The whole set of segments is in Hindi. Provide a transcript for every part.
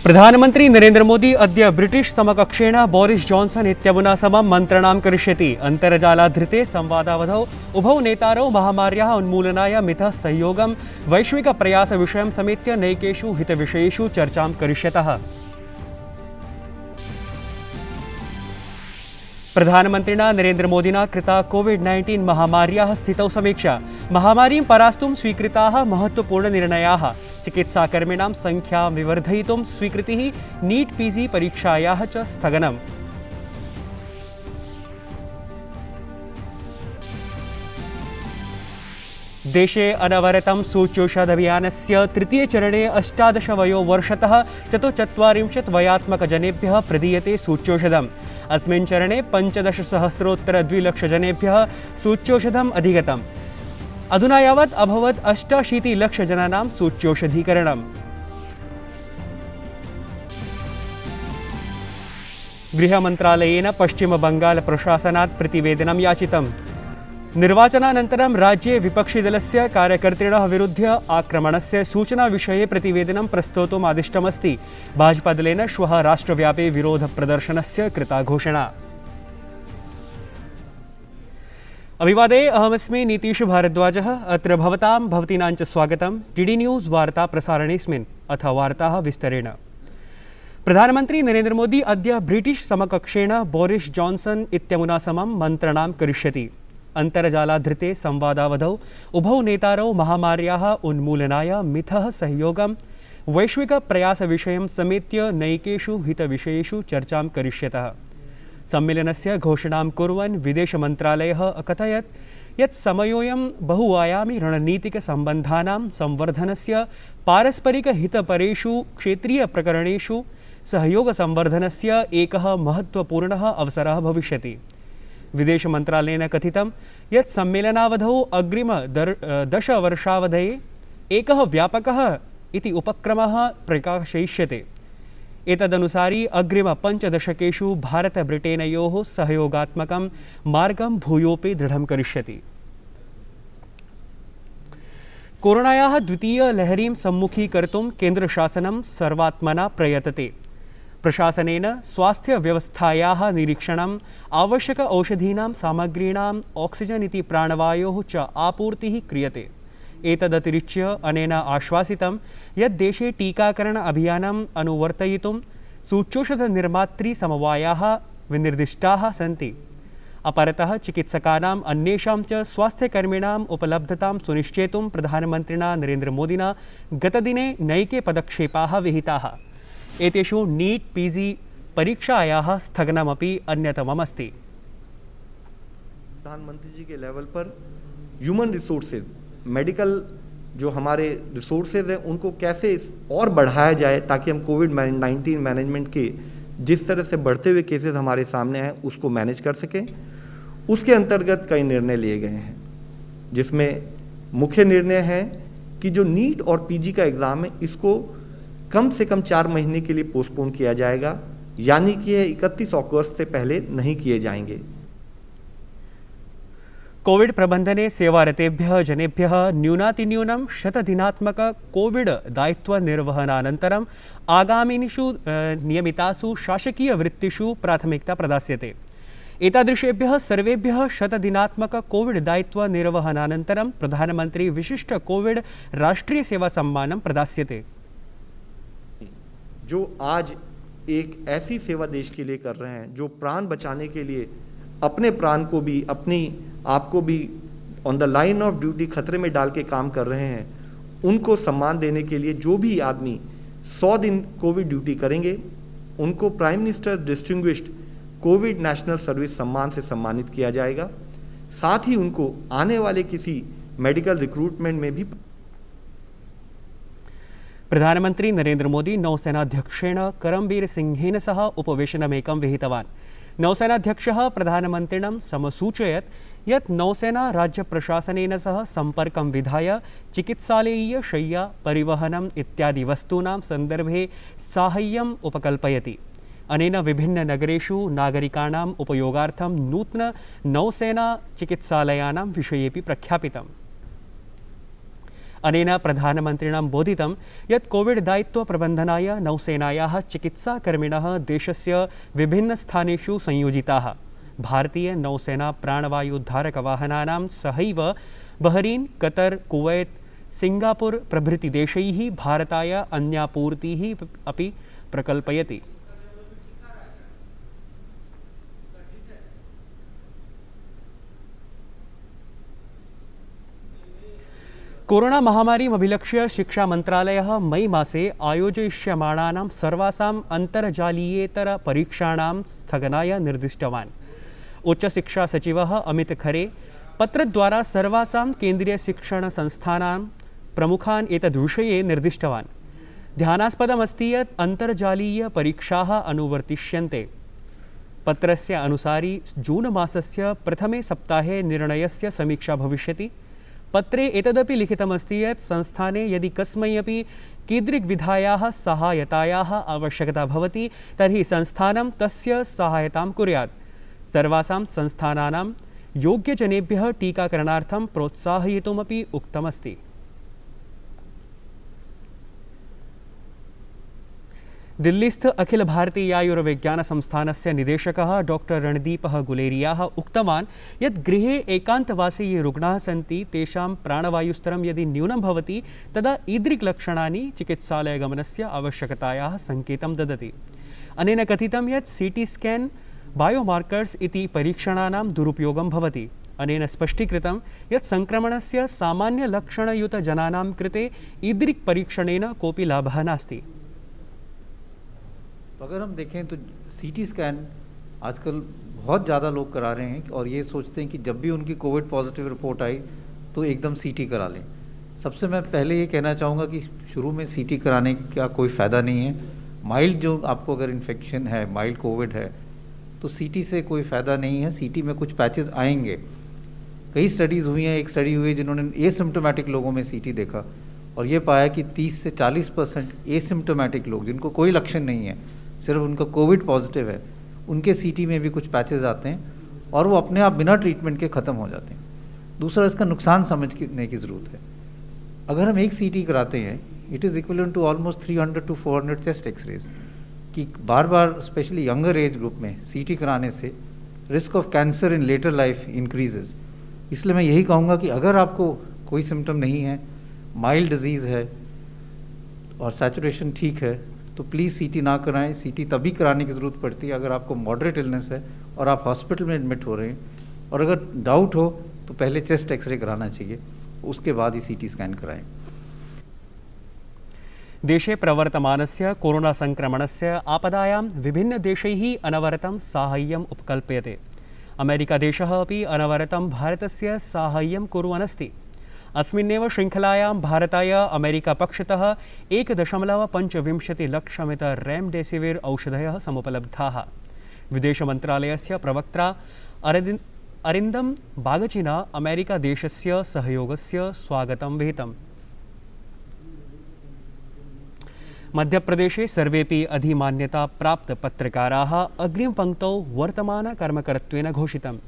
प्रधानमंत्री नरेंद्र मोदी अद्य ब्रिटिश समकक्षेण बोरिस जॉन्सन इत्यमुना समं मन्त्रणां करिष्यति। अन्तर्जालाधृते संवादावधौ उभौ नेतारौ महामार्याः उन्मूलनाय मिथः सहयोगं वैश्विकप्रयासविषयं समेत्य नैकेषु हितविषयेषु चर्चां करिष्यतः। प्रधानमन्त्रिणा नरेंद्र मोदिना कृता कोविड-19 महामार्याः स्थितौ समीक्षा। महामारीं परास्तुं स्वीकृताः महत्त्वपूर्णनिर्णयाः। चिकित्साकर्मिणां संख्यां विवर्धयितुं स्वीकृतिः। नीट पीजी परीक्षायाः च स्थगनम्। देशे अनवरतं सूच्यौषधाभियानस्य तृतीये चरणे 18 वयोवर्षतः 44 वयात्मकजनेभ्यः प्रदीयते सूच्यौषधम्। अस्मिन् चरणे 15,000,200,000 सूच्यौषधम् अधिगतम्। अधुना यावत् अभवत् 88,00,000 जनानां सूच्यौषधीकरणम्। गृहमन्त्रालयेन पश्चिमबंगाल प्रशासनात् प्रतिवेदनं याचितम्। निर्वाचनानन्तरं राज्ये विपक्षिदलस्य कार्यकर्तृणः विरुद्ध्य आक्रमणस्य सूचनाविषये प्रतिवेदनं प्रस्तोतुम् आदिष्टमस्ति। भाजपादलेन श्वः राष्ट्रव्यापी विरोधप्रदर्शनस्य कृता घोषणा। अभिवादे, अहमस्मि नीतीश भारद्वाजः। अत्र भवतीनां च स्वागतं डीडी न्यूज़ वार्ता प्रसारणेऽस्मिन्। अथ वार्ताः विस्तरेण। प्रधानमन्त्री नरेंद्र मोदी अद्य ब्रिटिश समकक्षेण बोरिस जॉन्सन इत्यमुना समं मन्त्रणां करिष्यति। अन्तर्जालाधृते संवादावधौ उभौ नेतारौ महामार्याः उन्मूलनाय मिथः सहयोगं वैश्विकप्रयासविषयं समेत्य नैकेषु हितविषयेषु चर्चां करिष्यतः। सम्मेलनस्य घोषणां कुर्वन् विदेशमन्त्रालयः अकथयत् यत् समयोऽयं बहुआयामी रणनीतिकसम्बन्धानां संवर्धनस्य, पारस्परिकहितपरेषु क्षेत्रीयप्रकरणेषु सहयोगसंवर्धनस्य एकः महत्त्वपूर्णः अवसरः भविष्यति। विदेशमन्त्रालयेन कथितं यत् सम्मेलनावधौ अग्रिम 10 वर्षावधये एकः व्यापकः इति उपक्रमः प्रकाशयिष्यते। एतदनुसारी अग्रिम 5 दशकेषु भारत-ब्रिटेनयोः सहयोगात्मकं मार्गं भूयोऽपि दृढं करिष्यति। कोरोनायाः द्वितीयलहरीं सम्मुखीकर्तुं केन्द्रशासनं सर्वात्मना प्रयतते। प्रशासनेन स्वास्थ्यव्यवस्थायाः निरीक्षणम्, आवश्यक औषधीनां सामग्रीणाम्, ऑक्सीजन इति प्राणवायोः च आपूर्तिः क्रियते। एतदतिरिच्य अनेन आश्वासितं यत् देशे टीकाकरण अभियानम् अनुवर्तयितुं सूच्यौषधनिर्मातृसमवायाः विनिर्दिष्टाः सन्ति। अपरतः चिकित्सकानाम् अन्येषां च स्वास्थ्यकर्मिणाम् उपलब्धतां सुनिश्चेतुं प्रधानमन्त्रिणा नरेंद्र मोदिना गतदिने नैके पदक्षेपाः विहिताः। एतेषु नीट पीजी परीक्षायाः स्थगनमपि अन्यतममस्ति। प्रधानमंत्री जी के लेवल पर ह्यूमन रिसोर्सेज, मेडिकल जो हमारे रिसोर्सेज हैं उनको कैसे और बढ़ाया जाए ताकि हम कोविड-19 मैनेजमेंट के जिस तरह से बढ़ते हुए केसेस हमारे सामने हैं उसको मैनेज कर सकें। उसके अंतर्गत कई निर्णय लिए गए हैं, जिसमें मुख्य निर्णय है कि जो नीट और पीजी का एग्ज़ाम है इसको कम से कम 4 महीने के लिए पोस्टपोन किया जाएगा, यानी कि यह 31 अगस्त से पहले नहीं किए जाएंगे। कोविड प्रबंधने सेवारतेभ्यः जनेभ्यः न्यूनातिन्यूनं 100 दिनात्मक कोविड दायित्वनिर्वहनानन्तरम् आगामिनीषु नियमितासु शासकीयवृत्तिषु प्राथमिकता प्रदास्यते। एतादृशेभ्यः सर्वेभ्यः 100 दिनात्मक कोविड दायित्वनिर्वहनानन्तरं प्रधानमंत्री विशिष्ट कोविड राष्ट्रीय सेवा सम्मानं प्रदास्यते। जो आज एक ऐसी सेवा देश के लिए कर रहे हैं, जो प्राण बचाने के लिए अपने प्राण को भी, अपनी आप को भी on the line of duty खतरे में डाल के काम कर रहे हैं, उनको सम्मान देने के लिए जो भी आदमी 100 दिन कोविड ड्यूटी करेंगे उनको prime minister distinguished Covid national service सम्मान से सम्मानित किया जाएगा। साथ ही उनको आने वाले किसी मेडिकल रिक्रूटमेंट में भी। प्रधानमंत्री नरेंद्र मोदी नौसेनाध्यक्षेण करमबीर सिंहेन सह उपवेशनमेकं विहितवान्। नौसेनाध्यक्षः प्रधानमन्त्रिणं समसूचयत् यत् नौसेना राज्यप्रशासनेन सह सम्पर्कं विधाय चिकित्सालयीयशय्या, परिवहनम् इत्यादि वस्तूनां सन्दर्भे साहाय्यम् उपकल्पयति। अनेन विभिन्ननगरेषु नागरिकाणाम् उपयोगार्थं नूतन नौसेना चिकित्सालयानां विषयेपि प्रख्यापितम्। अनेन प्रधानमन्त्रिणा बोधितं यत् कोविड दायित्वप्रबन्धनाय नौसेनायाः चिकित्साकर्मिणः देशस्य विभिन्नस्थानेषु संयोजिताः। भारतीय नौसेना प्राणवायुद्धारकवाहनानां सहैव बहरीन, कतर, कुवैत, सिंगापुर प्रभृति देशैः भारताय अन्यापूर्तिः अपि प्रकल्पयति। कोरोना महामारीम् अभिलक्ष्य शिक्षा मन्त्रालयः मई मासे आयोजयिष्यमाणानां सर्वासाम् अन्तर्जालीयेतर परीक्षाणां स्थगनाय निर्दिष्टवान्। उच्चशिक्षा सचिवः अमित खरे पत्रद्वारा सर्वासां केन्द्रीयशिक्षणसंस्थानां प्रमुखान् एतद्विषये निर्दिष्टवान्। ध्यानास्पदमस्ति यत् अन्तर्जालीयपरीक्षाः अनुवर्तिष्यन्ते। पत्रस्य अनुसारि जून मासस्य प्रथमे सप्ताहे निर्णयस्य समीक्षा भविष्यति। पत्रे एतदपि लिखितमस्ति यत् संस्थाने यदि कस्मै अपि कीदृग्विधायाः सहायतायाः आवश्यकता भवति तर्हि संस्थानं तस्य सहायतां कुर्यात्। सर्वासां संस्थानानां योग्यजनेभ्यः टीकाकरणार्थं प्रोत्साहयितुमपि उक्तमस्ति। दिल्लीस्थ अखिल भारतीय आयुर्विज्ञान संस्थानस्य निदेशकः डॉक्टर रणदीपः गुलेरियाः उक्तवान् यत् गृहे एकान्तवासे ये रुग्णाः सन्ति तेषां प्राणवायुस्तरं यदि न्यूनं भवति तदा ईदृक्लक्षणानि चिकित्सालयगमनस्य आवश्यकतायाः सङ्केतं ददति। अनेन कथितं यत् सीटी स्कैन् बायोमार्कर्स् इति परीक्षणानां दुरुपयोगं भवति। अनेन स्पष्टीकृतं यत् संक्रमणस्य सामान्यलक्षणयुतजनानां कृते ईदृक् परीक्षणेन कोऽपि लाभः नास्ति। अगर हम देखें तो सीटी स्कैन आजकल बहुत ज़्यादा लोग करा रहे हैं और ये सोचते हैं कि जब भी उनकी कोविड पॉजिटिव रिपोर्ट आई तो एकदम सीटी करा लें। सबसे मैं पहले ये कहना चाहूँगा कि शुरू में सीटी कराने का कोई फ़ायदा नहीं है। माइल्ड जो आपको अगर इन्फेक्शन है, माइल्ड कोविड है, तो सीटी से कोई फ़ायदा नहीं है। सीटी में कुछ पैचेस आएंगे। कई स्टडीज़ हुई हैं। एक स्टडी हुई है जिन्होंने एसिम्प्टोमेटिक लोगों में सीटी देखा और ये पाया कि 30 से 40% एसिम्प्टोमेटिक लोग जिनको कोई लक्षण नहीं है, सिर्फ उनका कोविड पॉजिटिव है, उनके सीटी में भी कुछ पैचेस आते हैं और वो अपने आप बिना ट्रीटमेंट के ख़त्म हो जाते हैं। दूसरा, इसका नुकसान समझने की ज़रूरत है। अगर हम एक सीटी कराते हैं, it is equivalent to almost 300 to 400 chest x rays कि बार बार स्पेशली यंगर एज ग्रुप में सीटी कराने से risk of cancer in later life increases. इसलिए मैं यही कहूँगा कि अगर आपको कोई सिम्टम नहीं है, माइल्ड डिजीज़ है और सैचुरेशन ठीक है, तो प्लीज़ सीटी ना कराएं। सीटी तभी कराने की ज़रूरत पड़ती है अगर आपको मॉडरेट इलनेस है और आप हॉस्पिटल में एडमिट हो रहे हैं, और अगर डाउट हो तो पहले चेस्ट एक्सरे कराना चाहिए, उसके बाद ही सीटी स्कैन कराएं। देशे प्रवर्तमानस्य कोरोना संक्रमणस्य आपदायां विभिन्नदेशैः अनवरतं साहाय्यम् उपकल्प्यते। अमेरिकादेशः अपि अनवरतं भारतस्य साहाय्यं कुर्वन् अस्ति। अस्मिन्नेव श्रृङ्खलायां भारताय अमेरिकापक्षतः 1.25 लक्षमित रेमडेसिविर औषधयः समुपलब्धाः। विदेशमन्त्रालयस्य प्रवक्त्रा अरिन्दम बागचिना अमेरिकादेशस्य सहयोगस्य स्वागतं विहितम्। मध्यप्रदेशे सर्वेपि अधिमान्यता प्राप्त पत्रकाराः अग्रिमपङ्क्तौ वर्तमानकर्मकरत्वेन घोषितम्।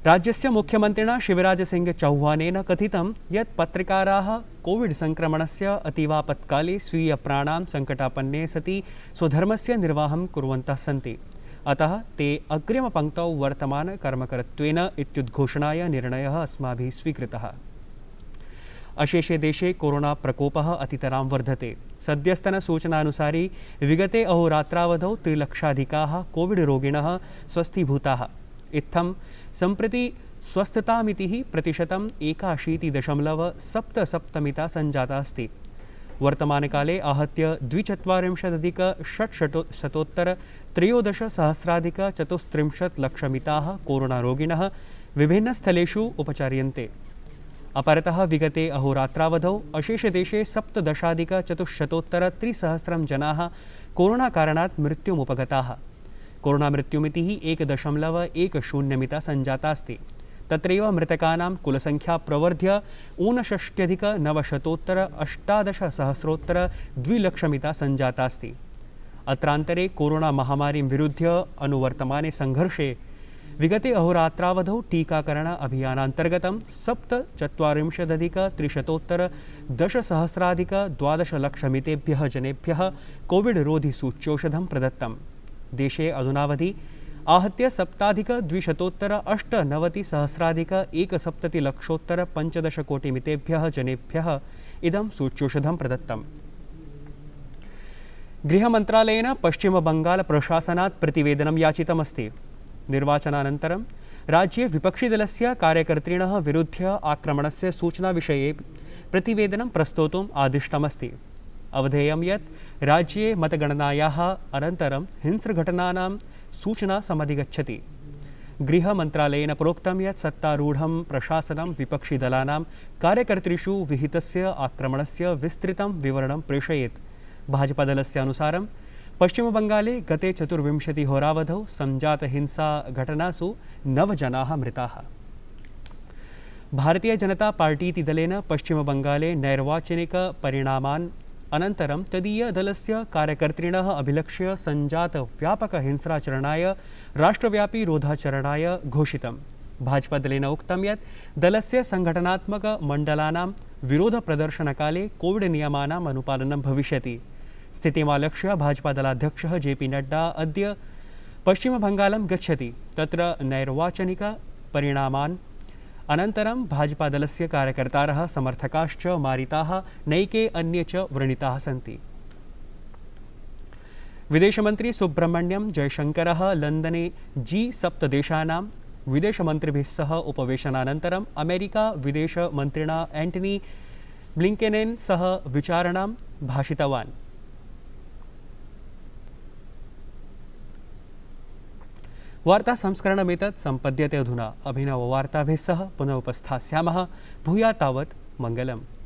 राज्यस्य मुख्यमन्त्रिणा शिवराज सिंह चौहानेन कथितं यत् पत्रकाराः कोविड संक्रमणस्य अतीवापत्काले स्वीयप्राणां सङ्कटापन्ने सति स्वधर्मस्य निर्वाहं कुर्वन्तः सन्ति। अतः ते अग्रिमपङ्क्तौ वर्तमानकर्मकरत्वेन इत्युद्घोषणाय निर्णयः अस्माभिः स्वीकृतः। अशेषे देशे कोरोना प्रकोपः अतितरां वर्धते। सद्यस्तनसूचनानुसारि विगते अहोरात्रावधौ 3 लक्षाधिकाः कोविड रोगिणः स्वस्थीभूताः। इत्थं सम्प्रति स्वस्थतामितिः प्रतिशतं 81.77 संजाता अस्ति। वर्तमानकाले आहत्य 42,613,000 लक्षमिताः कोरोनारोगिणः विभिन्नस्थलेषु उपचार्यन्ते। अपरतः विगते अहोरात्रावधौ अशेषदेशे 17,400,300 जनाः कोरोनाकारणात् मृत्युमुपगताः। कोरोनामृत्युमितिः 1.10 संजाता अस्ति। तत्रैव मृतकानां कुलसंख्या प्रवर्ध्य 59,998,200,000 संजाता अस्ति। अत्रान्तरे कोरोना महामारीं विरुध्य अनुवर्तमाने संघर्षे विगते अहोरात्रावधौ टीकाकरण अभियानान्तर्गतं 47,310,000-12लक्षमितेभ्यः जनेभ्यः कोविड-रोधि-सूच्यौषधं प्रदत्तम्। देशे अधुनावधि आहत्य 7,278,960,170,15,कोटिमितेभ्यः जनेभ्यः इदं सूच्यौषधं प्रदत्तम्। गृहमन्त्रालयेन पश्चिमबङ्गालप्रशासनात् प्रतिवेदनं याचितमस्ति। निर्वाचनानन्तरं राज्ये विपक्षिदलस्य कार्यकर्तृणः विरुद्ध्य आक्रमणस्य सूचनाविषये प्रतिवेदनं प्रस्तोतुम् आदिष्टमस्ति। अवधेयं यत् राज्ये मतगणनायाः अनन्तरं हिंस्रघटनानां सूचना समधिगच्छति। गृहमन्त्रालयेन प्रोक्तं यत् सत्तारूढं प्रशासनं विपक्षिदलानां कार्यकर्तृषु विहितस्य आक्रमणस्य विस्तृतं विवरणं प्रेषयेत्। भाजपादलस्य अनुसारं पश्चिमबङ्गाले गते 24 होरावधौ सञ्जातहिंसाघटनासु 9 जनाः मृताः। भारतीयजनतापार्टीति दलेन पश्चिमबङ्गाले नैर्वाचनिकपरिणामान् अनन्तरं तदीयदलस्य कार्यकर्तृणः अभिलक्ष्य सञ्जातव्यापकहिंसाचरणाय राष्ट्रव्यापी रोधाचरणाय घोषितम्। भाजपादलेन उक्तं यत् दलस्य सङ्घटनात्मकमण्डलानां विरोधप्रदर्शनकाले कोविड-नियमानाम् अनुपालनं भविष्यति। स्थितिमालक्ष्य भाजपादलाध्यक्षः JP नड्डा अद्य पश्चिमबङ्गालं गच्छति। तत्र नैर्वाचनिकपरिणामान् अनन्तरं भाजपादलस्य कार्यकर्तारः समर्थकाश्च मारिताः, नैके अन्ये च व्रणिताः सन्ति। विदेशमन्त्री सुब्रह्मण्यं जयशङ्करः लण्डने G7 देशानां विदेशमन्त्रिभिः सह उपवेशनानन्तरम् अमेरिका विदेशमन्त्रिणा एण्टनी ब्लिङ्केनेन सह विचारणां भाषितवान्। वार्ता संस्करणमेतत् सम्पद्यते अधुना। अभिनववार्ताभिः सह पुनः उपस्थास्यामः। भूयात् तावत् मङ्गलम्।